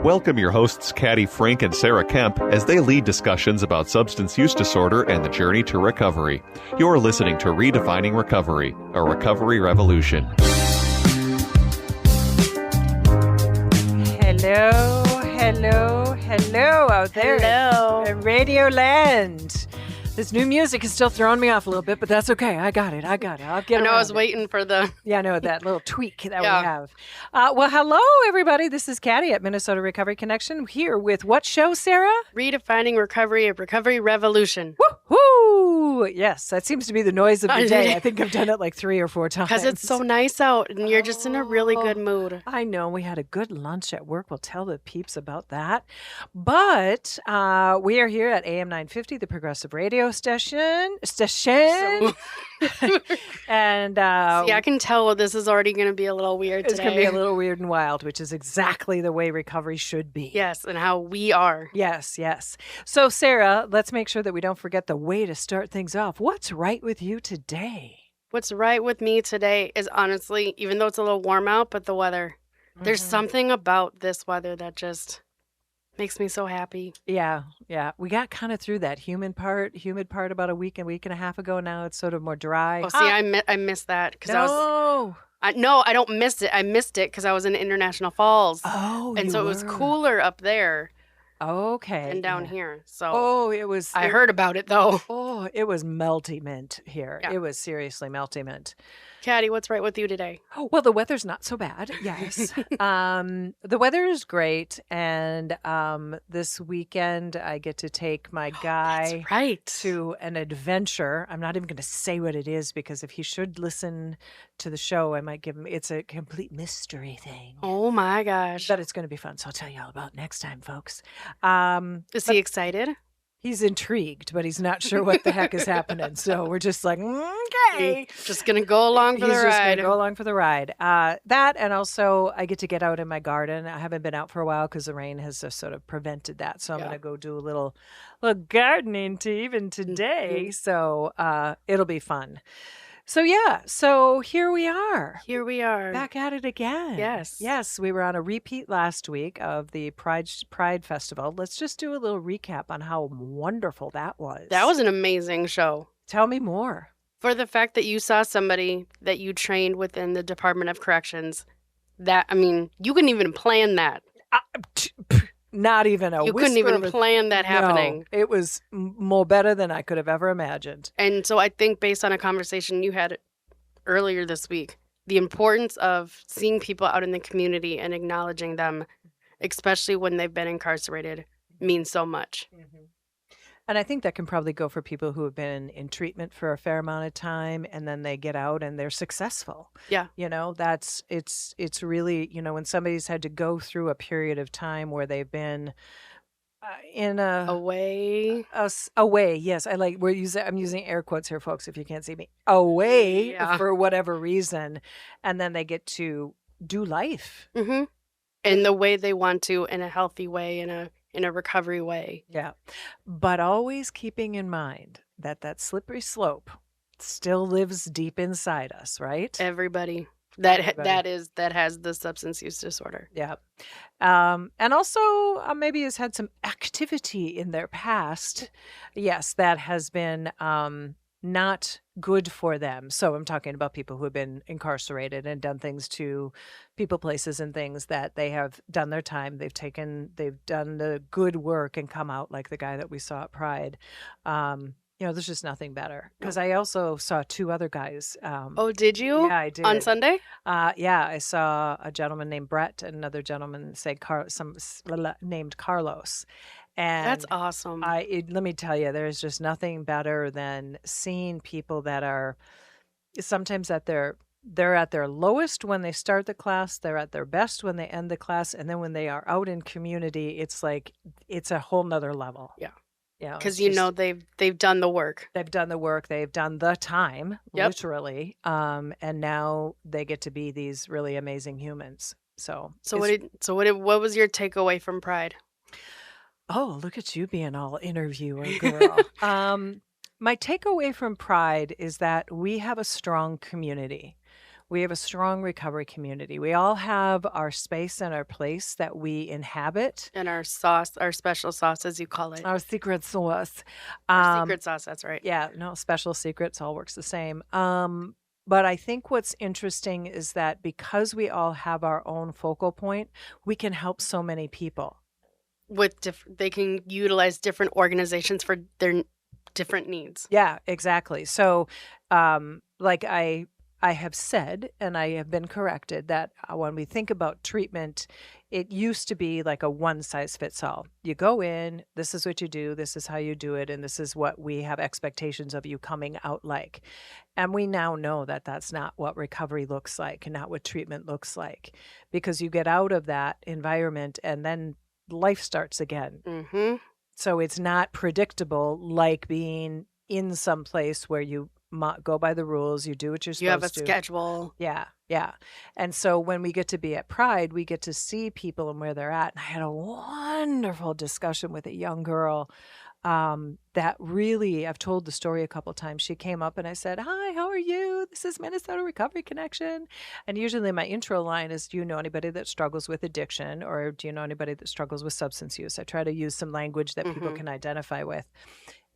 Welcome your hosts, Caddy, Frink, and Sarah Kemp, as they lead discussions about substance use disorder and the journey to recovery. You're listening to Redefining Recovery, a recovery revolution. Hello out there. Hello. In Radio Land. This new music is still throwing me off a little bit, but that's okay. I got it. I'll get I know I was it. waiting for the... Yeah, I know, that little tweak that Yeah. we have. Well, hello, everybody. This is Caddy at Minnesota Recovery Connection here with what show, Sarah? Redefining Recovery, a recovery revolution. Woo-hoo! Yes, that seems to be the noise of the day. I think I've done it like 3 or 4 times. Because it's so nice out and you're just in a really good mood. I know. We had a good lunch at work. We'll tell the peeps about that. But we are here at AM 950, the Progressive Radio Station. And See, I can tell this is already going to be a little weird it's today. going to be a little weird and wild, which is exactly the way recovery should be. Yes, and how we are. Yes. So, Sarah, let's make sure that we don't forget the way to start things off. What's right with you today? What's right with me today is honestly, even though it's a little warm out, but the weather. There's something about this weather that just makes me so happy. Yeah. We got kind of through that humid part about a week and a half ago. Now it's sort of more dry. Oh, see, I missed that because No. I don't miss it. I missed it because I was in International Falls. Oh, And you so it was were. cooler up there Okay. than down yeah. here. So Oh, it was. I heard about it though. Oh, it was melty mint here. Yeah. It was seriously melty mint. Caddy, what's right with you today? Oh, well, the weather's not so bad. Yes. The weather is great. And this weekend, I get to take my guy That's right. to an adventure. I'm not even going to say what it is because if he should listen to the show, I might give him, it's a complete mystery thing. Oh my gosh. But it's going to be fun. So I'll tell you all about it next time, folks. Is he excited? He's intrigued, but he's not sure what the heck is happening. So we're just like, okay. Just going to go along for He's the just ride. gonna go along for the ride. That, and also I get to get out in my garden. I haven't been out for a while because the rain has just sort of prevented that. So I'm Yeah. going to go do a little gardening to even today. So it'll be fun. So yeah, so here we are. Here we are. Back at it again. Yes. Yes, we were on a repeat last week of the Pride Festival. Let's just do a little recap on how wonderful that was. That was an amazing show. Tell me more. For the fact that you saw somebody that you trained within the Department of Corrections, you couldn't even plan that. Not even a You whisper couldn't even of a- plan that happening. No, it was more better than I could have ever imagined. And so I think based on a conversation you had earlier this week, the importance of seeing people out in the community and acknowledging them, especially when they've been incarcerated, means so much. And I think that can probably go for people who have been in treatment for a fair amount of time and then they get out and they're successful. Yeah. You know, it's really, when somebody's had to go through a period of time where they've been in Away. away. Yes, I'm using air quotes here, folks, if you can't see me. Away Yeah. for whatever reason, and then they get to do life. Mm-hmm. In the way they want to, in a healthy way, in a recovery way. Yeah, but always keeping in mind that slippery slope still lives deep inside us, right? Everybody that Everybody. that has the substance use disorder. Yeah. And also maybe has had some activity in their past. Yes, that has been not good for them. So I'm talking about people who have been incarcerated and done things to people, places, and things that they have done their time. They've done the good work and come out like the guy that we saw at Pride. There's just nothing better. Because I also saw 2 other guys. Oh, did you? Yeah, I did. On Sunday? I saw a gentleman named Brett and another gentleman named Carlos. And That's awesome. let me tell you, there's just nothing better than seeing people that are sometimes they're at their lowest when they start the class, they're at their best when they end the class, and then when they are out in community, it's like it's a whole nother level. Yeah. Yeah. Because they've done the work. They've done the work, they've done the time, Yep. literally. And now they get to be these really amazing humans. So what was your takeaway from Pride? Oh, look at you being all interviewer girl. My takeaway from Pride is that we have a strong community. We have a strong recovery community. We all have our space and our place that we inhabit. And our sauce, our special sauce, as you call it. Our secret sauce. Our secret sauce, that's right. Yeah, no, special secrets all works the same. But I think what's interesting is that because we all have our own focal point, we can help so many people. They can utilize different organizations for their different needs. Yeah, exactly. So, like I have said, and I have been corrected, that when we think about treatment, it used to be like a one size fits all. You go in, this is what you do, this is how you do it, and this is what we have expectations of you coming out like. And we now know that that's not what recovery looks like and not what treatment looks like, because you get out of that environment and then life starts again. Mm-hmm. So it's not predictable like being in some place where you go by the rules, you do what you're supposed to. You have a schedule. Yeah, yeah. And so when we get to be at Pride, we get to see people and where they're at. And I had a wonderful discussion with a young girl that really, I've told the story a couple times. She came up and I said, "Hi, how are you? This is Minnesota Recovery Connection." And usually my intro line is, "Do you know anybody that struggles with addiction, or do you know anybody that struggles with substance use?" I try to use some language that people can identify with.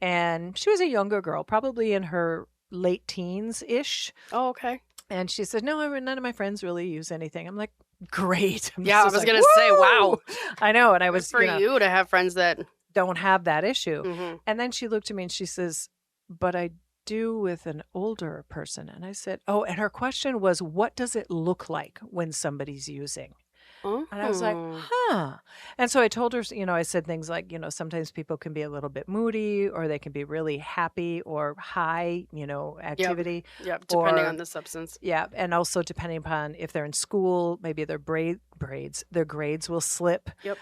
And she was a younger girl, probably in her late teens-ish. Oh, okay. And she said, "No, none of my friends really use anything." I'm like, "Great." Yeah, I was going to say, wow. I know. And I was, for you to have friends that don't have that issue. Mm-hmm. And then she looked at me and she says, "But I do with an older person." And I said, "Oh," and her question was, "What does it look like when somebody's using?" And I was like, huh. And so I told her, I said things like, sometimes people can be a little bit moody, or they can be really happy or high, activity. Yep, depending on the substance. Yeah, and also depending upon if they're in school, maybe their their grades will slip. Yep.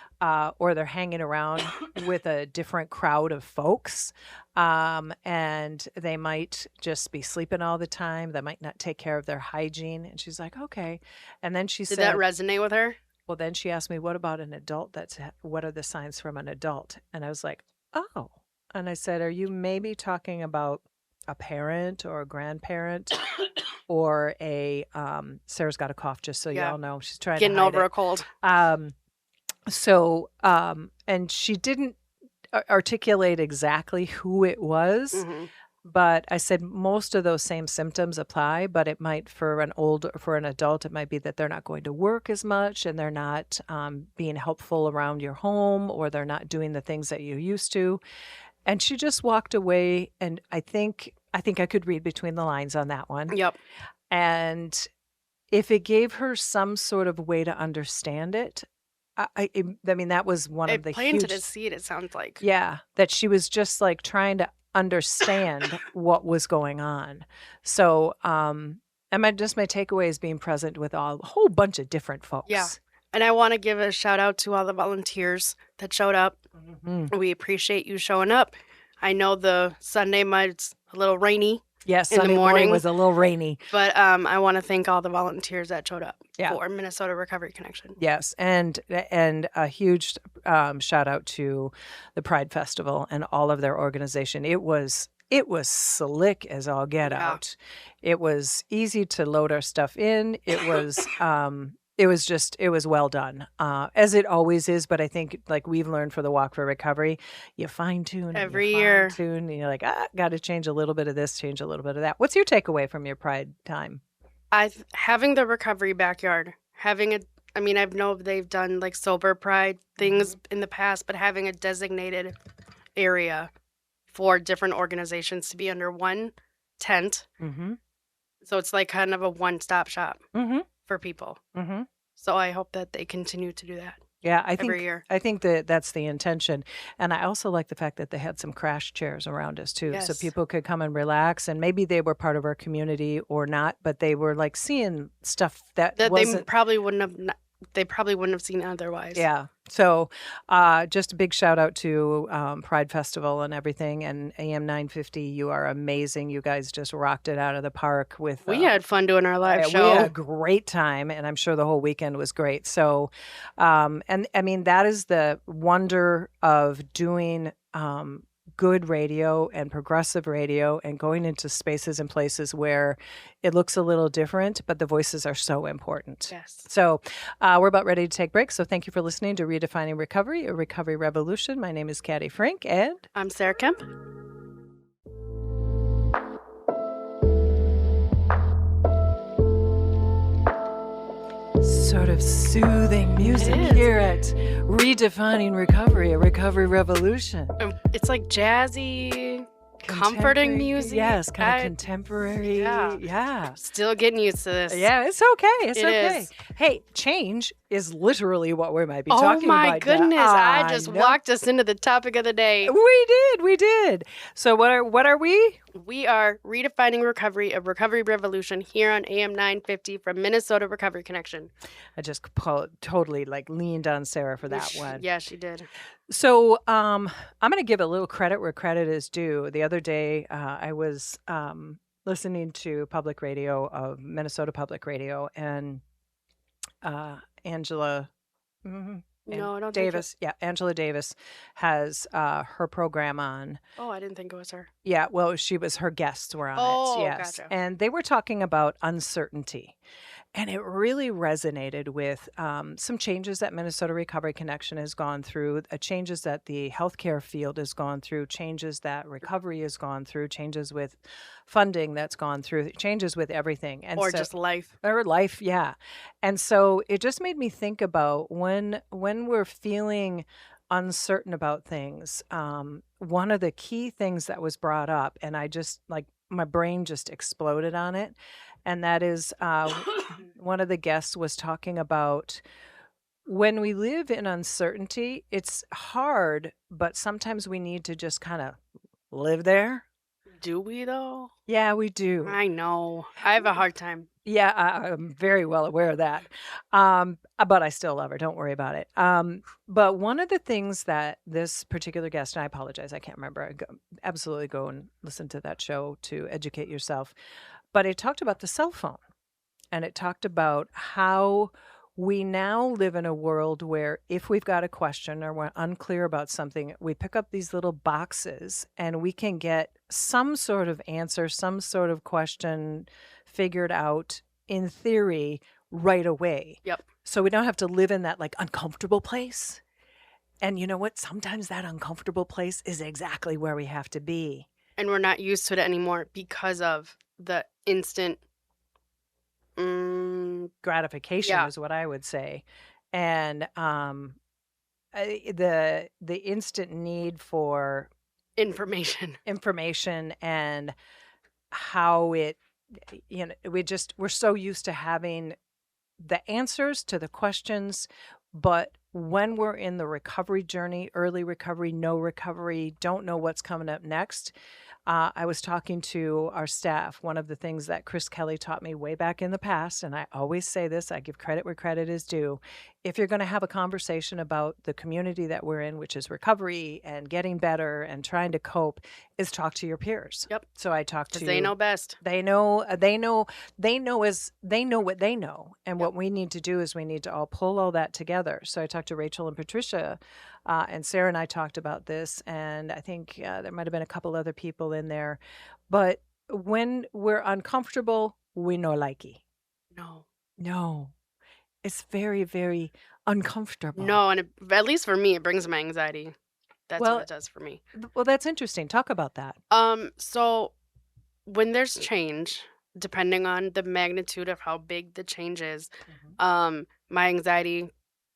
Or they're hanging around with a different crowd of folks. And they might just be sleeping all the time. They might not take care of their hygiene. And she's like, "Okay." And then she said, "Did that resonate with her?" Well, then she asked me, "What about an adult? What are the signs from an adult?" And I was like, "Oh." And I said, "Are you maybe talking about a parent or a grandparent or a, Sarah's got a cough, just so y'all know. She's trying getting to hide over it. a cold. And she didn't articulate exactly who it was. Mm-hmm. But I said most of those same symptoms apply, but it might for an adult, it might be that they're not going to work as much, and they're not being helpful around your home, or they're not doing the things that you used to. And she just walked away, and I think I could read between the lines on that one. Yep. And if it gave her some sort of way to understand it, I mean, that was one of the planted a seed, it sounds like. Yeah, that she was just like trying to understand what was going on. So, and my takeaway is being present with a whole bunch of different folks. Yeah. And I want to give a shout out to all the volunteers that showed up. Mm-hmm. We appreciate you showing up. I know the Sunday it's a little rainy. Yes, in Sunday the morning was a little rainy. But I want to thank all the volunteers that showed up for Minnesota Recovery Connection. Yes, and a huge shout out to the Pride Festival and all of their organization. It was slick as all get out. It was easy to load our stuff in. It was it was well done, as it always is. But I think, like we've learned for the Walk for Recovery, you fine tune every year. And you're like, got to change a little bit of this, change a little bit of that. What's your takeaway from your Pride time? Having the recovery backyard, I know they've done like sober Pride things in the past, but having a designated area for different organizations to be under one tent. Mm-hmm. So it's like kind of a one-stop shop. Mm-hmm. For people. Mm-hmm. So I hope that they continue to do that. Yeah, every year. I think that's the intention. And I also like the fact that they had some crash chairs around us too. Yes. So people could come and relax, and maybe they were part of our community or not, but they were like seeing stuff that wasn't... they probably wouldn't have seen otherwise. Yeah. So just a big shout out to Pride Festival and everything, and AM 950. You are amazing. You guys just rocked it out of the park with... we had fun doing our live show. We had a great time, and I'm sure the whole weekend was great. So, and I mean, that is the wonder of doing good radio and progressive radio and going into spaces and places where it looks a little different, but the voices are so important. Yes. So we're about ready to take breaks. So thank you for listening to Redefining Recovery, a recovery revolution. My name is Caddy Frink, and I'm Sarah Kemp. Sort of soothing music here at Redefining Recovery, a recovery revolution. It's like jazzy, comforting music. Yes, kind of contemporary. Yeah. Still getting used to this. Yeah, it's okay. It's It okay. is. Hey, change is literally what we might be talking about. Oh my goodness. I I just know. walked us into the topic of the day. We did. So what are we? We are Redefining Recovery, a recovery revolution here on AM 950 from Minnesota Recovery Connection. I just totally leaned on Sarah for that one. Yeah, she did. So I'm going to give a little credit where credit is due. The other day, I was listening to public radio of Minnesota Public Radio, and Angela No, I don't Davis. Yeah, Angela Davis has her program on. Oh, I didn't think it was her. Yeah, well, her guests were on Oh, it. Yes, gotcha. and they were talking about uncertainty. And it really resonated with some changes that Minnesota Recovery Connection has gone through, changes that the healthcare field has gone through, changes that recovery has gone through, changes with funding that's gone through, changes with everything. And Or so, just life. or life, yeah. And so it just made me think about when we're feeling uncertain about things, one of the key things that was brought up, and I just my brain just exploded on it, and that is one of the guests was talking about when we live in uncertainty, it's hard, but sometimes we need to just kind of live there. Do we, though? Yeah, we do. I know. I have a hard time. Yeah, I'm very well aware of that. But I still love her. Don't worry about it. But one of the things that this particular guest, and I apologize, I can't remember. Absolutely go and listen to that show to educate yourself. But it talked about the cell phone. And it talked about how we now live in a world where if we've got a question or we're unclear about something, we pick up these little boxes and we can get some sort of answer, some sort of question figured out in theory right away. Yep. So we don't have to live in that uncomfortable place. And you know what? Sometimes that uncomfortable place is exactly where we have to be. And we're not used to it anymore because of the instant gratification is what I would say. And the instant need for information and how it, we're so used to having the answers to the questions, but when we're in the recovery journey, early recovery, no recovery, don't know what's coming up next. I was talking to our staff. One of the things that Chris Kelly taught me way back in the past, and I always say this, I give credit where credit is due. If you're going to have a conversation about the community that we're in, which is recovery and getting better and trying to cope, is talk to your peers. Yep. So I talked to. Because they know best. They know what they know. And what we need to do is we need to all pull all that together. So I talked to Rachel and Patricia, and Sarah and I talked about this, and I think there might have been a couple other people in there. But when we're uncomfortable, we no likey. No. It's very, very uncomfortable. No, and at least for me, it brings my anxiety. That's what it does for me. Well, that's interesting. Talk about that. So when there's change, depending on the magnitude of how big the change is, my anxiety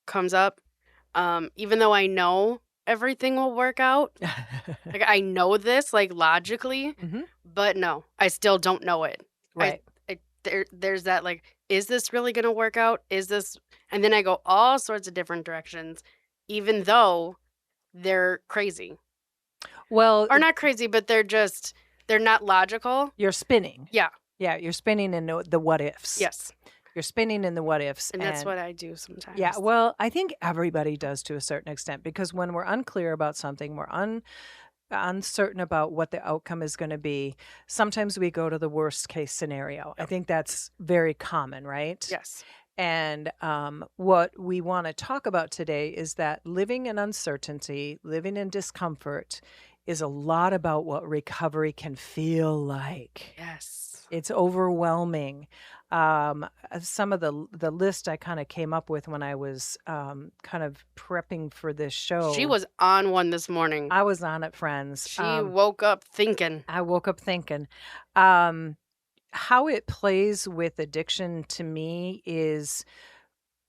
comes up. Even though I know everything will work out, I know this logically, but no, I still don't know it. Right. There's that is this really going to work out? Is this? And then I go all sorts of different directions, even though they're crazy. Well, or not crazy, but they're not logical. You're spinning. Yeah. Yeah, you're spinning in the what ifs. Yes. You're spinning in the what ifs. And that's what I do sometimes. Yeah, well, I think everybody does to a certain extent, because when we're unclear about something, we're uncertain about what the outcome is going to be, sometimes we go to the worst case scenario. I think that's very common, right? Yes. And what we want to talk about today is that living in uncertainty, living in discomfort is a lot about what recovery can feel like. Yes. It's overwhelming. Some of the list I kind of came up with when I was kind of prepping for this show. She was on one this morning. I was on it, friends. She woke up thinking. I woke up thinking. How it plays with addiction to me is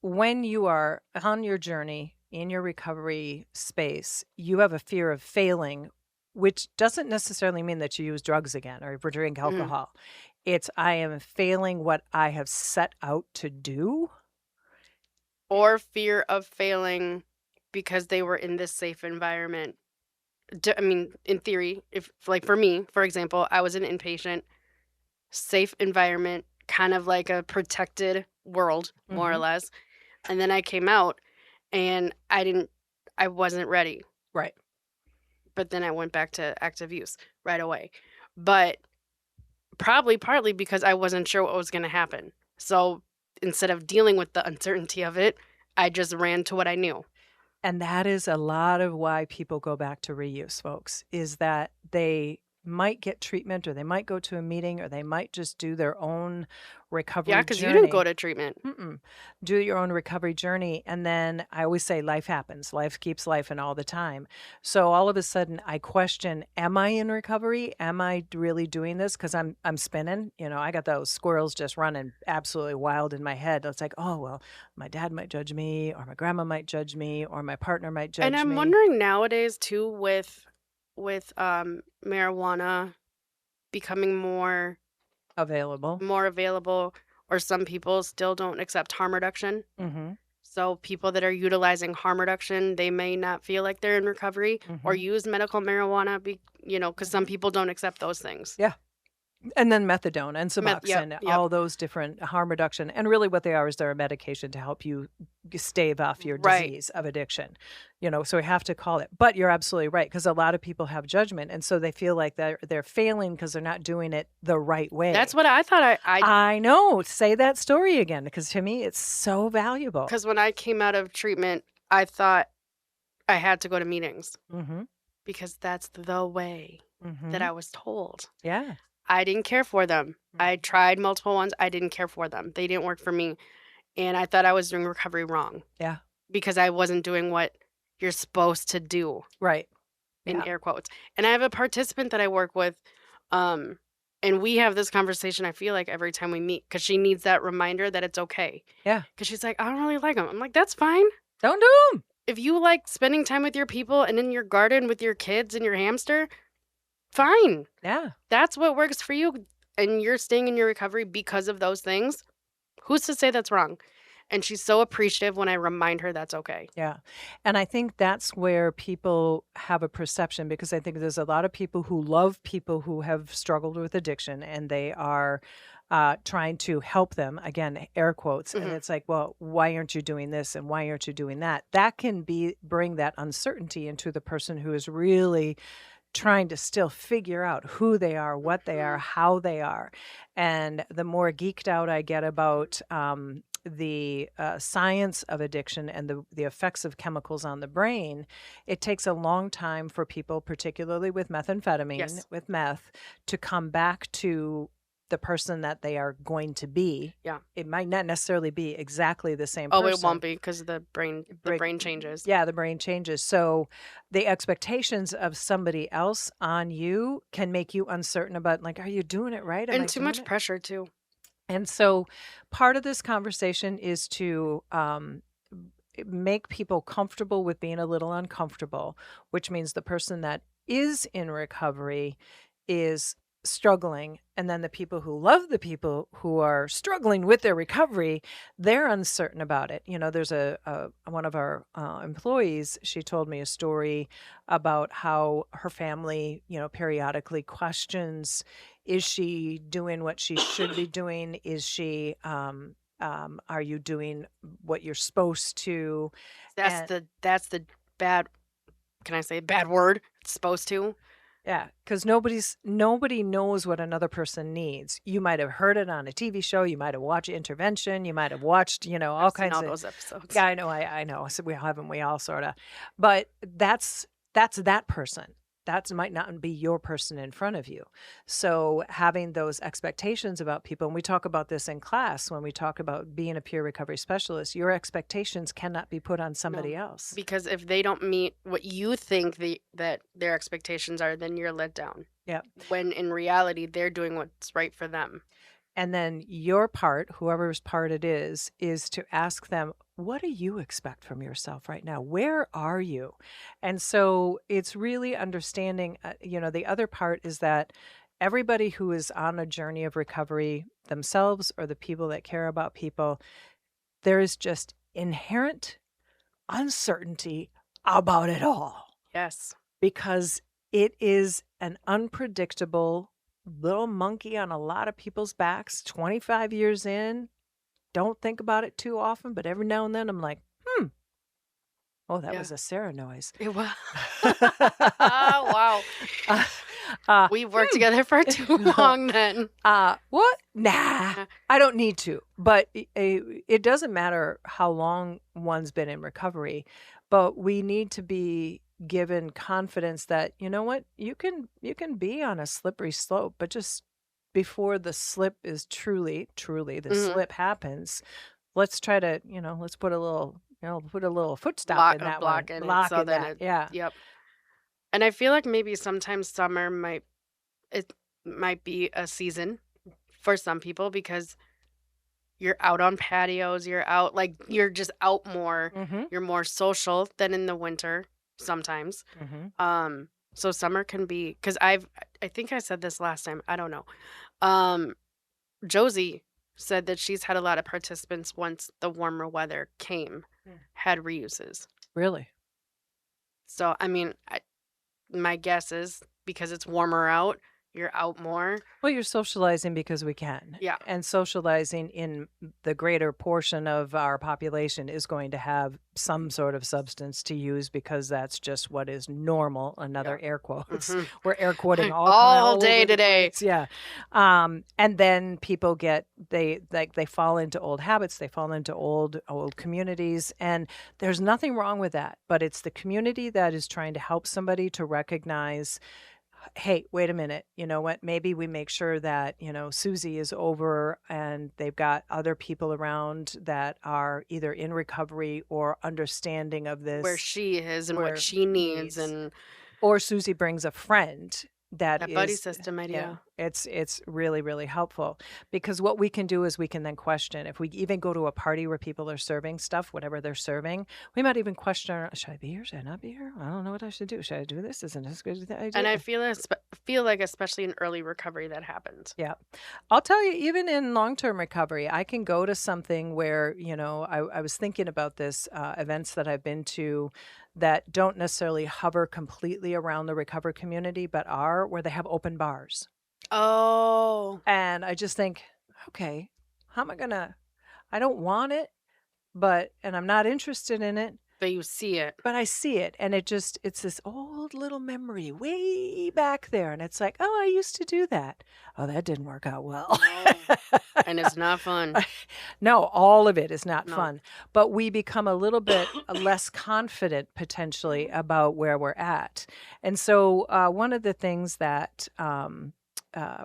when you are on your journey in your recovery space, you have a fear of failing, which doesn't necessarily mean that you use drugs again or drink alcohol. It's I am failing what I have set out to do. Or fear of failing because they were in this safe environment. I mean, in theory, if like for me, for example, I was an inpatient, safe environment, kind of like a protected world, more or less. And then I came out and I wasn't ready. Right. But then I went back to active use right away. But probably partly because I wasn't sure what was going to happen. So instead of dealing with the uncertainty of it, I just ran to what I knew. And that is a lot of why people go back to reuse, folks, is that they might get treatment or they might go to a meeting or they might just do their own recovery journey. Yeah, because you didn't go to treatment. Do your own recovery journey. And then I always say life happens. Life keeps life and all the time. So all of a sudden I question, am I in recovery? Am I really doing this? Because I'm spinning. You know, I got those squirrels just running absolutely wild in my head. It's like, oh, well, my dad might judge me or my grandma might judge me or my partner might judge me. And I'm wondering nowadays too with marijuana becoming more available, or some people still don't accept harm reduction. So people that are utilizing harm reduction, they may not feel like they're in recovery or use medical marijuana, because some people don't accept those things. Yeah. And then methadone and Suboxone, all those different harm reduction. And really what they are is they're a medication to help you stave off your disease of addiction. So we have to call it. But you're absolutely right, because a lot of people have judgment. And so they feel like they're failing because they're not doing it the right way. That's what I thought. I know. Say that story again, because to me it's so valuable. Because when I came out of treatment, I thought I had to go to meetings because that's the way that I was told. Yeah. I didn't care for them. I tried multiple ones. I didn't care for them. They didn't work for me. And I thought I was doing recovery wrong. Yeah. Because I wasn't doing what you're supposed to do. Right. In air quotes. And I have a participant that I work with. And we have this conversation, I feel like, every time we meet, because she needs that reminder that it's okay. Yeah. Because she's like, I don't really like them. I'm like, that's fine. Don't do them. If you like spending time with your people and in your garden with your kids and your hamster, fine. Yeah. That's what works for you. And you're staying in your recovery because of those things. Who's to say that's wrong? And she's so appreciative when I remind her that's okay. Yeah. And I think that's where people have a perception, because I think there's a lot of people who love people who have struggled with addiction and they are trying to help them, again, air quotes. And it's like, well, why aren't you doing this? And why aren't you doing that? That can bring that uncertainty into the person who is really trying to still figure out who they are, what they are, how they are. And the more geeked out I get about the science of addiction and the effects of chemicals on the brain, it takes a long time for people, particularly with methamphetamine, with meth, to come back to the person that they are going to be. Yeah. It might not necessarily be exactly the same person. Oh, it won't be, because the brain changes. Yeah, the brain changes. So the expectations of somebody else on you can make you uncertain about, like, are you doing it right? And too much pressure too. And so part of this conversation is to make people comfortable with being a little uncomfortable, which means the person that is in recovery is struggling, and then the people who love the people who are struggling with their recovery, they're uncertain about it. There's one of our employees, she told me a story about how her family, periodically questions, is she doing what she should be doing? Is she, are you doing what you're supposed to? That's the bad, can I say bad word? It's supposed to. Yeah, because nobody knows what another person needs. You might have heard it on a TV show. You might have watched Intervention. You might have watched, all kinds of those episodes. Yeah, I know. So we all sort of. But that's that person. that might not be your person in front of you. So having those expectations about people, and we talk about this in class when we talk about being a peer recovery specialist, your expectations cannot be put on somebody else. Because if they don't meet what you think that their expectations are, then you're let down. Yeah. When in reality, they're doing what's right for them. And then your part, whoever's part it is to ask them, what do you expect from yourself right now? Where are you? And so it's really understanding, the other part is that everybody who is on a journey of recovery themselves or the people that care about people, there is just inherent uncertainty about it all Yes. because it is an unpredictable little monkey on a lot of people's backs. 25 years in, don't think about it too often, but every now and then I'm like, oh, that was a Sarah noise. It was. Wow. We've worked together for too long then. What? Nah, I don't need to. But it doesn't matter how long one's been in recovery, but we need to be given confidence that, you know what, you can be on a slippery slope, but just before the slip is truly the slip happens, let's try to, let's put a little foot stop in that block one. in Block it so in then that. Yeah. Yep. And I feel like maybe sometimes summer might be a season for some people because you're out on patios, you're just out more. You're more social than in the winter sometimes. So summer can be, because I think I said this last time, I don't know. Josie said that she's had a lot of participants once the warmer weather came, had reuses. Really? So, I mean, my guess is because it's warmer out, you're out more. Well, you're socializing because we can. Yeah. And socializing in the greater portion of our population is going to have some sort of substance to use because that's just what is normal. Another air quotes. We're air quoting all day today. Yeah. And then people they fall into old habits. They fall into old communities. And there's nothing wrong with that. But it's the community that is trying to help somebody to recognize, hey, wait a minute, you know what? Maybe we make sure that, Susie is over and they've got other people around that are either in recovery or understanding of this. Where she is and what she needs. Or Susie brings a friend that is buddy system idea. It's really, really helpful because what we can do is we can then question. If we even go to a party where people are serving stuff, whatever they're serving, we might even question, should I be here? Should I not be here? I don't know what I should do. Should I do this? Isn't this a good idea? And I feel like especially in early recovery that happens. Yeah. I'll tell you, even in long-term recovery, I can go to something where, I was thinking about this, events that I've been to that don't necessarily hover completely around the recovery community, but are where they have open bars. Oh. And I just think, okay, how am I I don't want it, and I'm not interested in it. But you see it. But I see it. And it's this old little memory way back there. And it's like, oh, I used to do that. Oh, that didn't work out well. And it's not fun. No, all of it is not fun. But we become a little bit less confident potentially about where we're at. And so one of the things that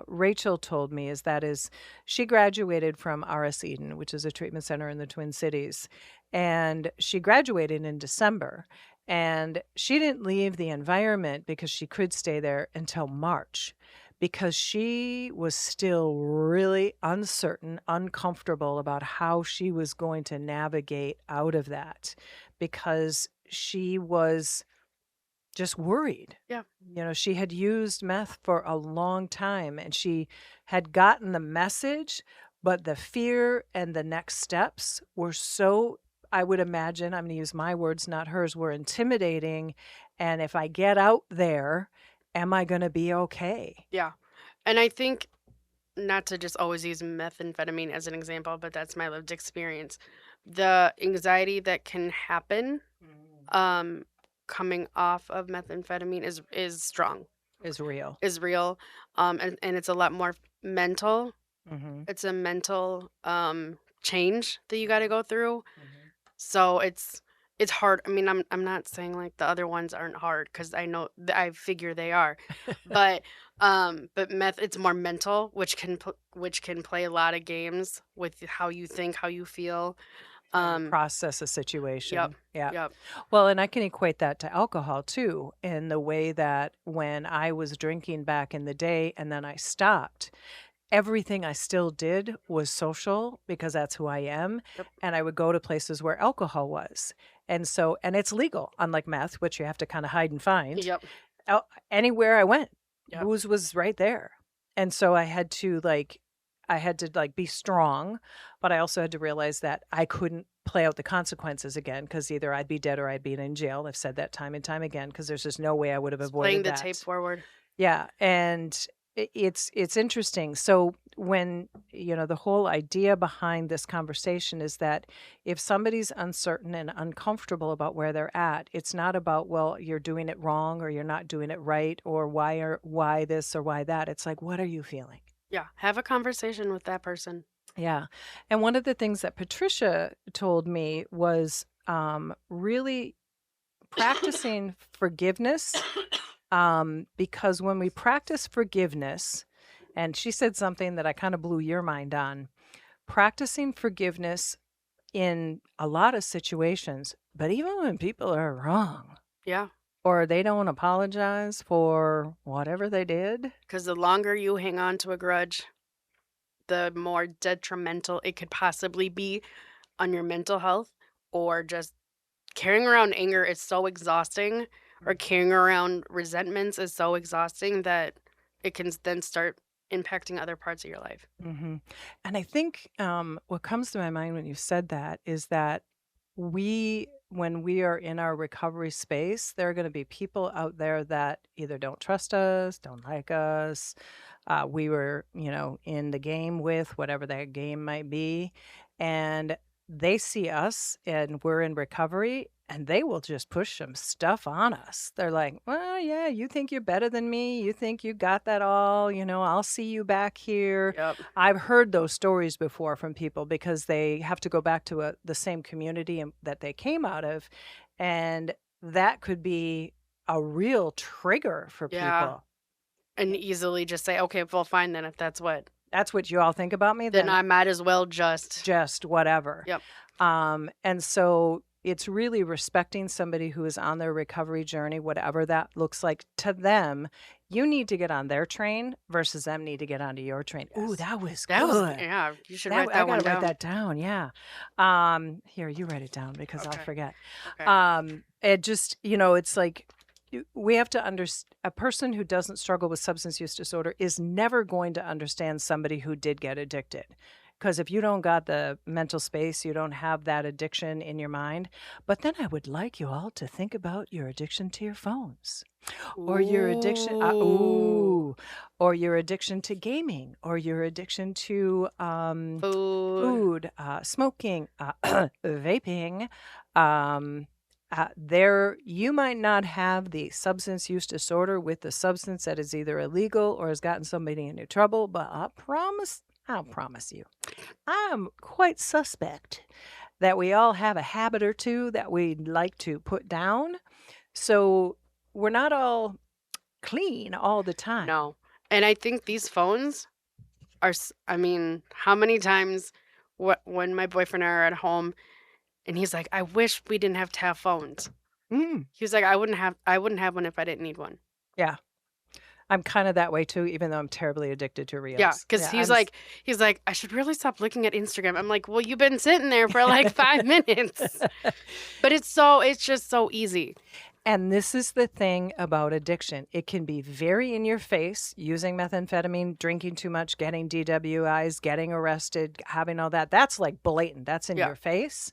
Rachel told me is she graduated from RS Eden, which is a treatment center in the Twin Cities. And she graduated in December. And she didn't leave the environment because she could stay there until March, because she was still really uncertain, uncomfortable about how she was going to navigate out of that, because she was just worried. Yeah. She had used meth for a long time and she had gotten the message, but the fear and the next steps were so, I would imagine, I'm going to use my words, not hers, were intimidating. And if I get out there, am I going to be okay? Yeah. And I think, not to just always use methamphetamine as an example, but that's my lived experience. The anxiety that can happen coming off of methamphetamine is strong. Is real. And it's a lot more mental. It's a mental change that you got to go through. So it's it's hard. I mean, I'm not saying like the other ones aren't hard because I figure they are, but meth it's more mental, which can play a lot of games with how you think, how you feel. How you Um, process a yep, situation. Yeah. yep, Well, and I can equate that to alcohol too, in the way that when I was drinking back in the day and then I stopped, everything I still did was social because that's who I am. yep, And I would go to places where alcohol was. And so, and it's legal, unlike meth, which you have to kind of hide and find. yep, Anywhere I went, yep. booze was right there. And so I had to like be strong, but I also had to realize that I couldn't play out the consequences again because either I'd be dead or I'd be in jail. I've said that time and time again because there's just no way I would have Just playing avoided the that. tape forward. Yeah, and it's interesting. So when, the whole idea behind this conversation is that if somebody's uncertain and uncomfortable about where they're at, it's not about, well, you're doing it wrong or you're not doing it right or why this or why that. It's like, what are you feeling? Yeah, have a conversation with that person. Yeah. And one of the things that Patricia told me was really practicing forgiveness. Because when we practice forgiveness, and she said something that I kind of blew your mind on, practicing forgiveness in a lot of situations, but even when people are wrong Yeah, or they don't apologize for whatever they did. because the longer you hang on to a grudge, the more detrimental it could possibly be on your mental health, or just carrying around anger is so exhausting, or carrying around resentments is so exhausting that it can then start impacting other parts of your life. Mm-hmm. And I think what comes to my mind when you said that is that when we are in our recovery space, there are going to be people out there that either don't trust us, don't like us. We were, in the game with whatever that game might be. And they see us and we're in recovery and they will just push some stuff on us. They're like, well, yeah, you think you're better than me. You think you got that all. I'll see you back here. Yep. I've heard those stories before from people because they have to go back to the same community that they came out of. And that could be a real trigger for Yeah. people. And easily just say, okay, well, fine then. If that's what you all think about me, then I might as well just whatever. Yep. And so it's really respecting somebody who is on their recovery journey, whatever that looks like to them. You need to get on their train versus them need to get onto your train. Ooh, that was good. Yeah, you should write that I one gotta down. write that down. Yeah. Here, you write it down because I'll forget. Okay. It just, it's like we have to understand a person who doesn't struggle with substance use disorder is never going to understand somebody who did get addicted. Because if you don't got the mental space, you don't have that addiction in your mind. But then I would like you all to think about your addiction to your phones, or your addiction, or your addiction to gaming, or your addiction to food, smoking, vaping. There, you might not have the substance use disorder with the substance that is either illegal or has gotten somebody into trouble, but I'll promise you, I'm quite suspect that we all have a habit or two that we'd like to put down. So we're not all clean all the time. No. And I think these phones are, how many times when my boyfriend and I are at home and he's like, I wish we didn't have to have phones. He was like, I wouldn't have one if I didn't need one. Yeah. I'm kind of that way too, even though I'm terribly addicted to reels. Yeah, because he's like, I should really stop looking at Instagram. I'm like, well, you've been sitting there for like 5 minutes. But it's just so easy. And this is the thing about addiction. It can be very in your face, using methamphetamine, drinking too much, getting DWIs, getting arrested, having all that. That's like blatant. That's in your face.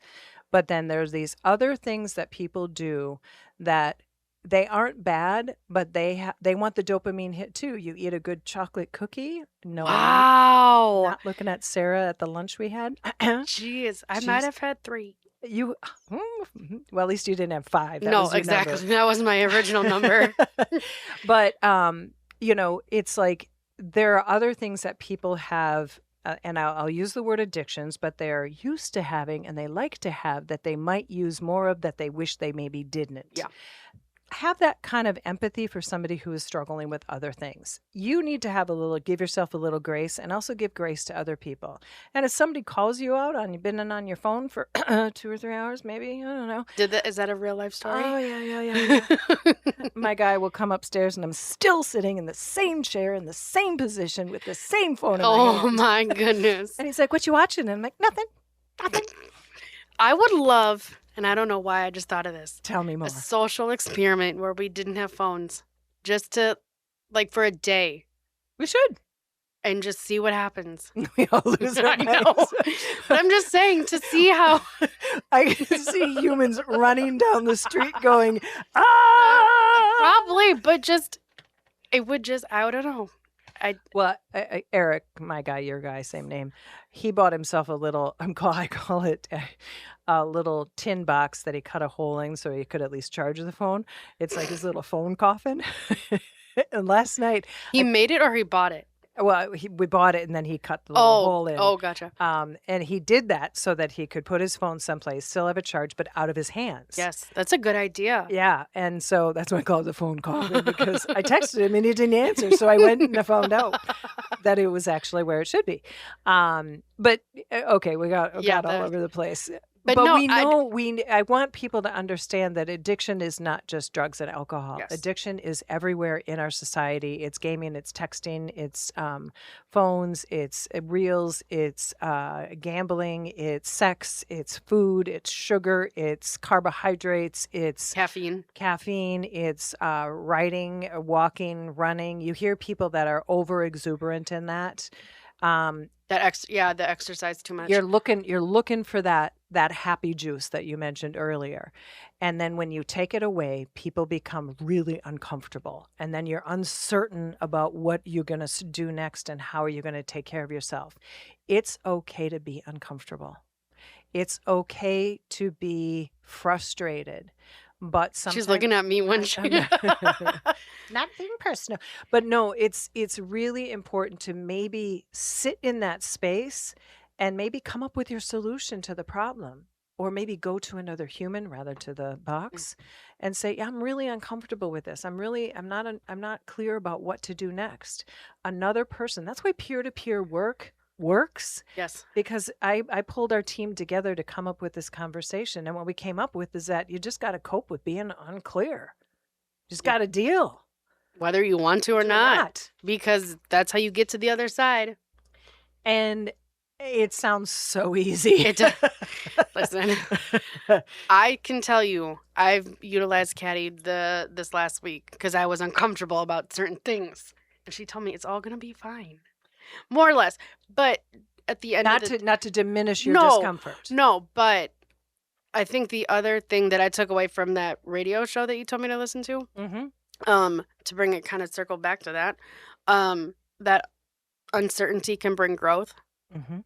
But then there's these other things that people do that they aren't bad, but they want the dopamine hit too. You eat a good chocolate cookie. No, wow. I'm not looking at Sarah at the lunch we had. Jeez, I might have had 3. Well, at least you didn't have 5. That was your exactly. number. That was my original number. But it's like there are other things that people have and I'll use the word addictions, but they're used to having and they like to have that they might use more of that they wish they maybe didn't. Yeah. Have that kind of empathy for somebody who is struggling with other things. You need to give yourself a little grace and also give grace to other people. And if somebody calls you out on you've been on your phone for 2 or 3 hours, maybe, I don't know. Is that a real life story? Oh, yeah. My guy will come upstairs and I'm still sitting in the same chair, in the same position with the same phone in my hand. Oh my goodness. And he's like, what you watching? And I'm like, nothing. I would love, and I don't know why I just thought of this. Tell me more. A social experiment where we didn't have phones. Just to, like, for a day. We should. And just see what happens. We all lose our I know. minds. But I'm just saying, to see how... I can see humans running down the street going, ah! Probably, but it would just, I don't know. Eric, my guy, your guy, same name. He bought himself a little, I call it a little tin box that he cut a hole in so he could at least charge the phone. It's like his little phone coffin. And last night... He made it or he bought it? Well, we bought it and then he cut the little hole in. Oh, gotcha. And he did that so that he could put his phone someplace, still have it charged, but out of his hands. Yes, that's a good idea. Yeah. And so that's why I called it the phone coffin because I texted him and he didn't answer. So I went and I found out that it was actually where it should be. But okay, we got all over the place. But no, we know I want people to understand that addiction is not just drugs and alcohol. Yes. Addiction is everywhere in our society. It's gaming, it's texting, it's phones, it's reels, it's gambling, it's sex, it's food, it's sugar, it's carbohydrates, it's caffeine, it's writing, walking, running. You hear people that are over exuberant in that. The exercise too much. You're looking for that happy juice that you mentioned earlier. And then when you take it away, people become really uncomfortable. And then you're uncertain about what you're going to do next and how are you going to take care of yourself. It's okay to be uncomfortable. It's okay to be frustrated. But sometimes she's looking at me when she not being personal. But no, it's really important to maybe sit in that space and maybe come up with your solution to the problem. Or maybe go to another human rather to the box and say, yeah, I'm really uncomfortable with this. I'm not clear about what to do next. Another person. That's why peer-to-peer work works. Yes. Because I pulled our team together to come up with this conversation. And what we came up with is that you just got to cope with being unclear. Just got to deal. Whether you want to or not. Because that's how you get to the other side. And it sounds so easy. Listen, I can tell you, I've utilized Caddy this last week because I was uncomfortable about certain things. And she told me it's all going to be fine. More or less. But at the end not to diminish your discomfort. No, but I think the other thing that I took away from that radio show that you told me to listen to, to bring it kind of circle back to that, that uncertainty can bring growth. Mm-hmm.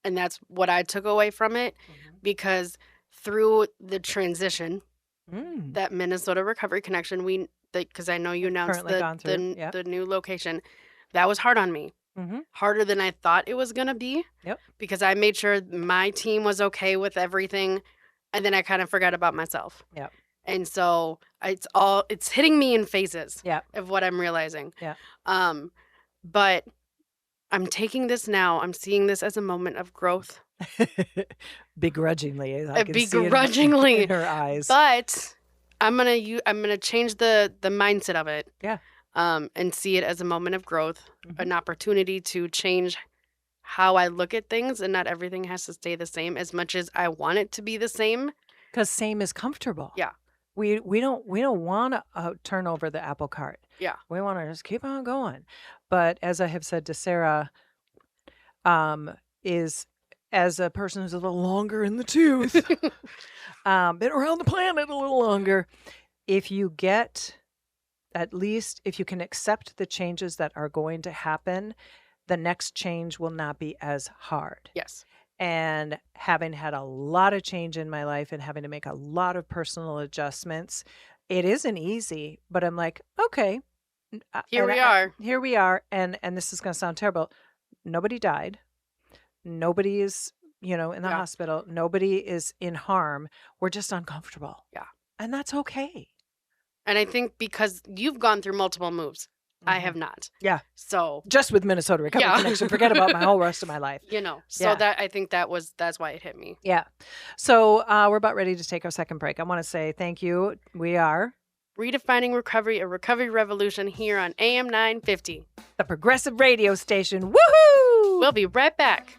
And that's what I took away from it, because through the transition, that Minnesota Recovery Connection, because I know you announced the new location, that was hard on me. Harder than I thought it was going to be. Yep. Because I made sure my team was okay with everything, and then I kind of forgot about myself. Yep. And so it's hitting me in phases. Yep. Of what I'm realizing. Yeah. But I'm taking this now. I'm seeing this as a moment of growth. Begrudgingly, I can see it in her eyes. But I'm gonna change the mindset of it. Yeah. And see it as a moment of growth, an opportunity to change how I look at things, and not everything has to stay the same as much as I want it to be the same. Because same is comfortable. Yeah. We don't want to turn over the apple cart. Yeah. We want to just keep on going. But as I have said to Sarah, is as a person who's a little longer in the tooth, been around the planet a little longer, if you can accept the changes that are going to happen, the next change will not be as hard. Yes. And having had a lot of change in my life and having to make a lot of personal adjustments, it isn't easy, but I'm like, okay. Here we are. And this is going to sound terrible. Nobody died. Nobody is, in the Yeah. hospital. Nobody is in harm. We're just uncomfortable. Yeah. And that's okay. And I think because you've gone through multiple moves, I have not. Yeah. So Just with Minnesota Recovery Yeah. Connection. Forget about my whole rest of my life. So Yeah. that I think that's why it hit me. Yeah. So we're about ready to take our second break. I want to say thank you. We are Redefining Recovery, a recovery revolution here on AM 950. the progressive radio station. Woohoo! We'll be right back.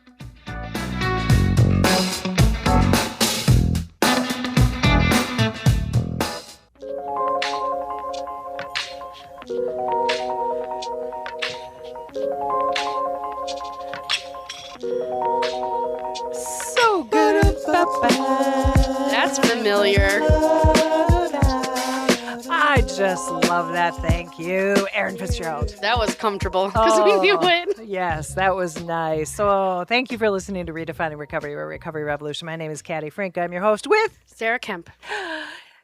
So good. That's familiar. I just love that. Thank you, Aaron Fitzgerald. That was comfortable because we knew it. Yes, that was nice. So thank you for listening to Redefining Recovery, or Recovery Revolution. My name is Caddy Frink. I'm your host with Sarah Kemp,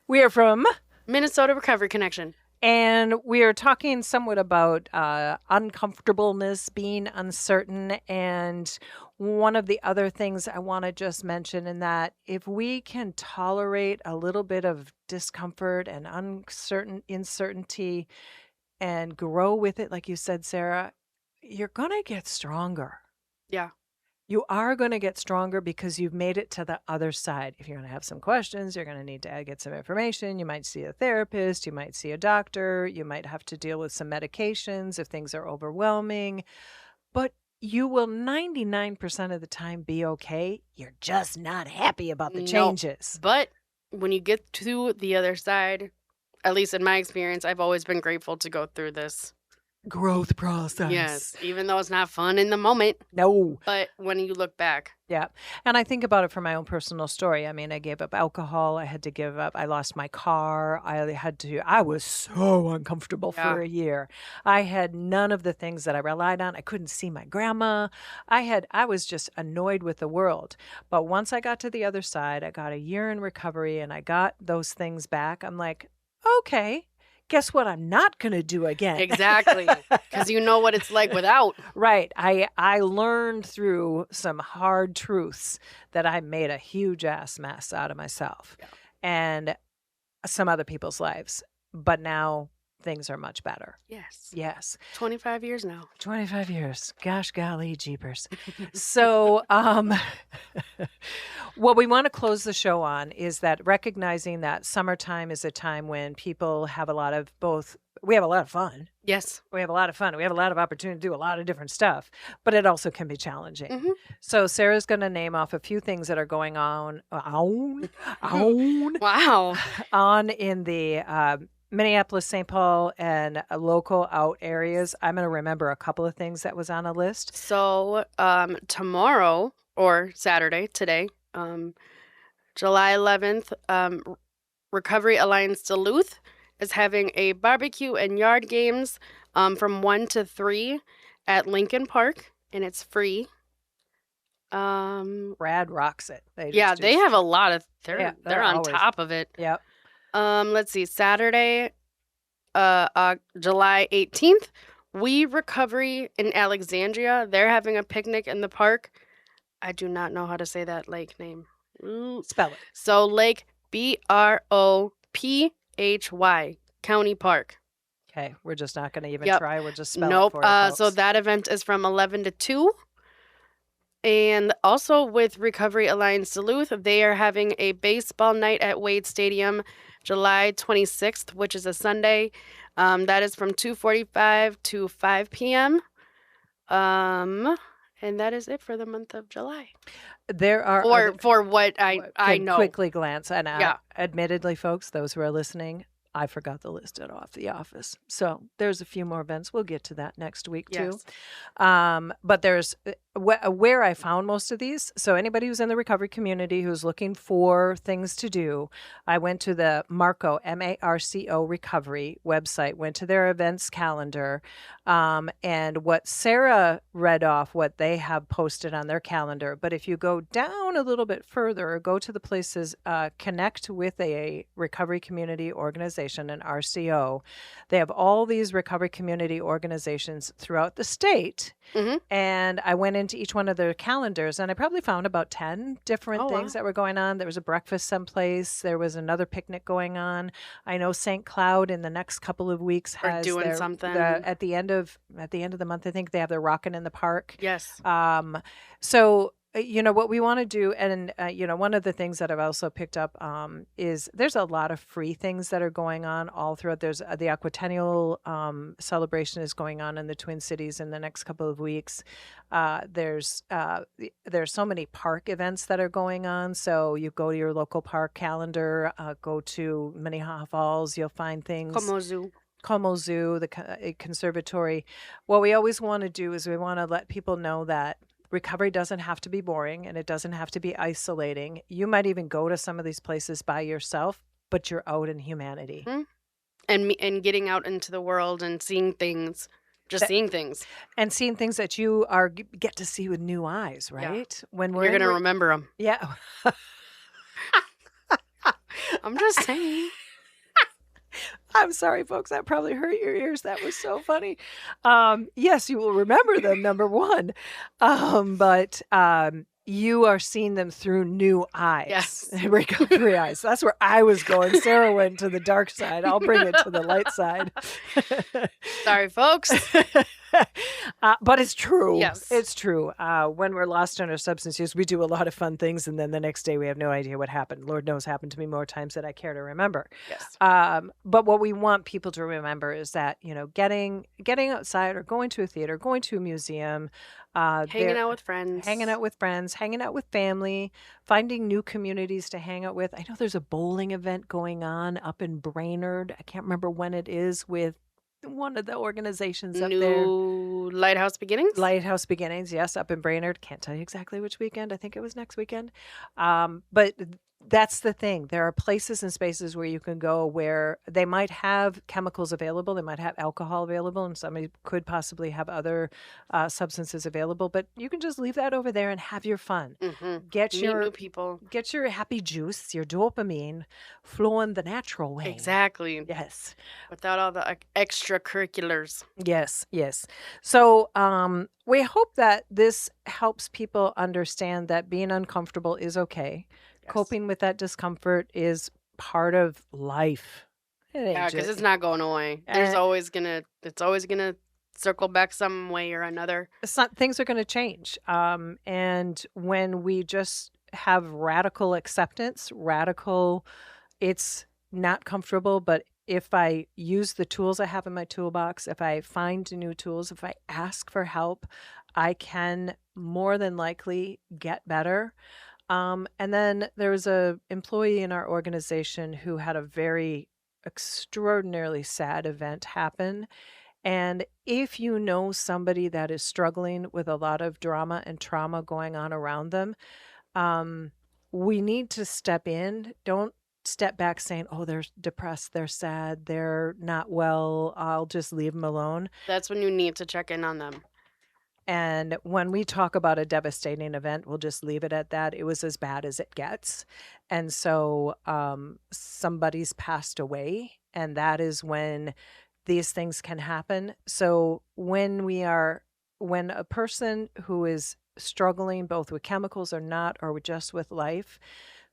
We are from Minnesota Recovery Connection. And we are talking somewhat about uncomfortableness, being uncertain. And one of the other things I want to just mention in that if we can tolerate a little bit of discomfort and uncertainty and grow with it, like you said, Sarah, you're going to get stronger. Yeah. You are going to get stronger because you've made it to the other side. If you're going to have some questions, you're going to need to get some information. You might see a therapist. You might see a doctor. You might have to deal with some medications if things are overwhelming. But you will 99% of the time be okay. You're just not happy about the changes. But when you get to the other side, at least in my experience, I've always been grateful to go through this growth process. Yes, even though it's not fun in the moment. No. But when you look back. Yeah. And I think about it from my own personal story. I mean, I gave up alcohol. I had to give up. I lost my car. I was so uncomfortable for a year. I had none of the things that I relied on. I couldn't see my grandma. I was just annoyed with the world. But once I got to the other side, I got a year in recovery and I got those things back. I'm like, okay. Guess what I'm not going to do again? Exactly. Because you know what it's like without. Right. I learned through some hard truths that I made a huge ass mess out of myself and some other people's lives. But now things are much better. Yes. Yes. 25 years now. 25 years. Gosh, golly, jeepers. So, what we want to close the show on is that recognizing that summertime is a time when people have a lot of we have a lot of fun. Yes. We have a lot of fun. We have a lot of opportunity to do a lot of different stuff, but it also can be challenging. Mm-hmm. So Sarah's going to name off a few things that are going on Wow. on in the Minneapolis, St. Paul, and local out areas. I'm going to remember a couple of things that was on a list. So tomorrow or Saturday, today, July 11th, Recovery Alliance Duluth is having a barbecue and yard games from 1 to 3 at Lincoln Park, and it's free. Rad rocks it. They have a lot of, they're on always top of it. Yep. Let's see, Saturday, July 18th, We Recovery in Alexandria. They're having a picnic in the park. I do not know how to say that lake name. Spell it. So Lake Brophy, County Park. Okay, we're just not going to even try. We're just spelling Nope. for you, folks. So that event is from 11 to 2. And also with Recovery Alliance Duluth, they are having a baseball night at Wade Stadium July 26th, which is a Sunday. That is from 2:45 to 5 p.m. And that is it for the month of July. There are for what I know. Quickly glance, and admittedly, folks, those who are listening, I forgot to list it off the office. So there's a few more events. We'll get to that next week too. But there's where I found most of these. So anybody who's in the recovery community who's looking for things to do, I went to the Marco, MARCO Recovery website, went to their events calendar. And what Sarah read off, what they have posted on their calendar. But if you go down a little bit further, go to the places, connect with a recovery community organization, an RCO. They have all these recovery community organizations throughout the state. Mhm. And I went into each one of their calendars, and I probably found about 10 different Oh, things wow. that were going on. There was a breakfast someplace. There was another picnic going on. I know St. Cloud in the next couple of weeks Or has doing their something. at the end of the month. I think they have their Rockin' in the Park. Yes. So what we want to do, and one of the things that I've also picked up is there's a lot of free things that are going on all throughout. There's the Aquatennial celebration is going on in the Twin Cities in the next couple of weeks. There's so many park events that are going on. So you go to your local park calendar, go to Minnehaha Falls, you'll find things. Como Zoo, the conservatory. What we always want to do is we want to let people know that recovery doesn't have to be boring and it doesn't have to be isolating. You might even go to some of these places by yourself, but you're out in humanity. Mm-hmm. And getting out into the world and seeing things, seeing things. And seeing things that you get to see with new eyes, right? Yeah. When you're going to remember them. Yeah. I'm just saying. I'm sorry, folks. That probably hurt your ears. That was so funny. Yes, you will remember them, number one. But you are seeing them through new eyes. Yes. Recovery eyes. That's where I was going. Sarah went to the dark side. I'll bring it to the light side. Sorry, folks. But it's true. Yes. It's true. When we're lost on our substance use, we do a lot of fun things, and then the next day we have no idea what happened. Lord knows, happened to me more times than I care to remember. Yes. But what we want people to remember is that, getting outside or going to a theater, going to a museum, hanging out with friends, hanging out with family, finding new communities to hang out with. I know there's a bowling event going on up in Brainerd. I can't remember when it is, with one of the organizations up there. Lighthouse Beginnings? Lighthouse Beginnings, yes, up in Brainerd. Can't tell you exactly which weekend. I think it was next weekend. But that's the thing. There are places and spaces where you can go where they might have chemicals available. They might have alcohol available, and somebody could possibly have other substances available. But you can just leave that over there and have your fun. Mm-hmm. Meet new people. Get your happy juice, your dopamine flowing the natural way. Exactly. Yes. Without all the extracurriculars. Yes, yes. So we hope that this helps people understand that being uncomfortable is okay. Yes. Coping with that discomfort is part of life. Yeah, because it's not going away. It's always gonna circle back some way or another. Things are going to change. And when we just have radical acceptance, it's not comfortable, but if I use the tools I have in my toolbox, if I find new tools, if I ask for help, I can more than likely get better. And then there was an employee in our organization who had a very extraordinarily sad event happen. And if you know somebody that is struggling with a lot of drama and trauma going on around them, we need to step in. Don't step back saying, oh, they're depressed, they're sad, they're not well, I'll just leave them alone. That's when you need to check in on them. And when we talk about a devastating event, we'll just leave it at that. It was as bad as it gets. And so somebody's passed away, and that is when these things can happen. So when a person who is struggling both with chemicals or not, or just with life,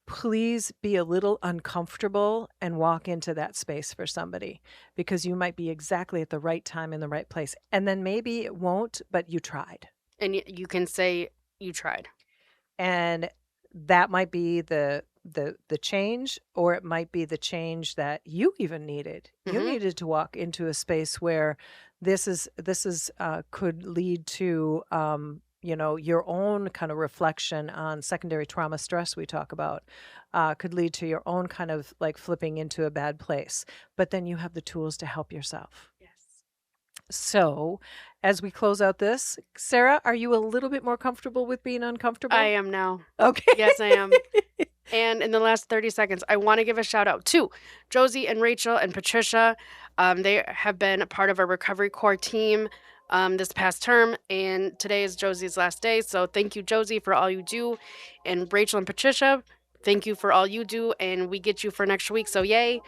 please be a little uncomfortable and walk into that space for somebody, because you might be exactly at the right time in the right place. And then maybe it won't, but you tried. And you can say you tried. And that might be the change, or it might be the change that you even needed. Mm-hmm. You needed to walk into a space where this is could lead to your own kind of reflection on secondary trauma stress we talk about, could lead to your own kind of like flipping into a bad place. But then you have the tools to help yourself. Yes. So as we close out this, Sarah, are you a little bit more comfortable with being uncomfortable? I am now. Okay. Yes, I am. And in the last 30 seconds, I want to give a shout out to Josie and Rachel and Patricia. They have been a part of our recovery core team this past term, and today is Josie's last day. So thank you, Josie, for all you do. And Rachel and Patricia, thank you for all you do, and we get you for next week. So yay.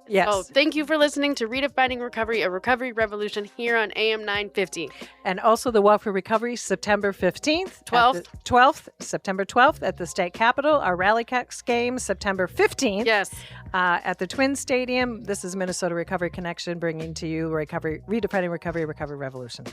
Yes. Oh, thank you for listening to Redefining Recovery, a recovery revolution here on AM 950. And also the Walk for Recovery, September 15th. 12th. September 12th at the state capitol. Our Rally Cax game, September 15th. Yes. At the Twin Stadium. This is Minnesota Recovery Connection bringing to you Redefining Recovery, Recovery Revolution.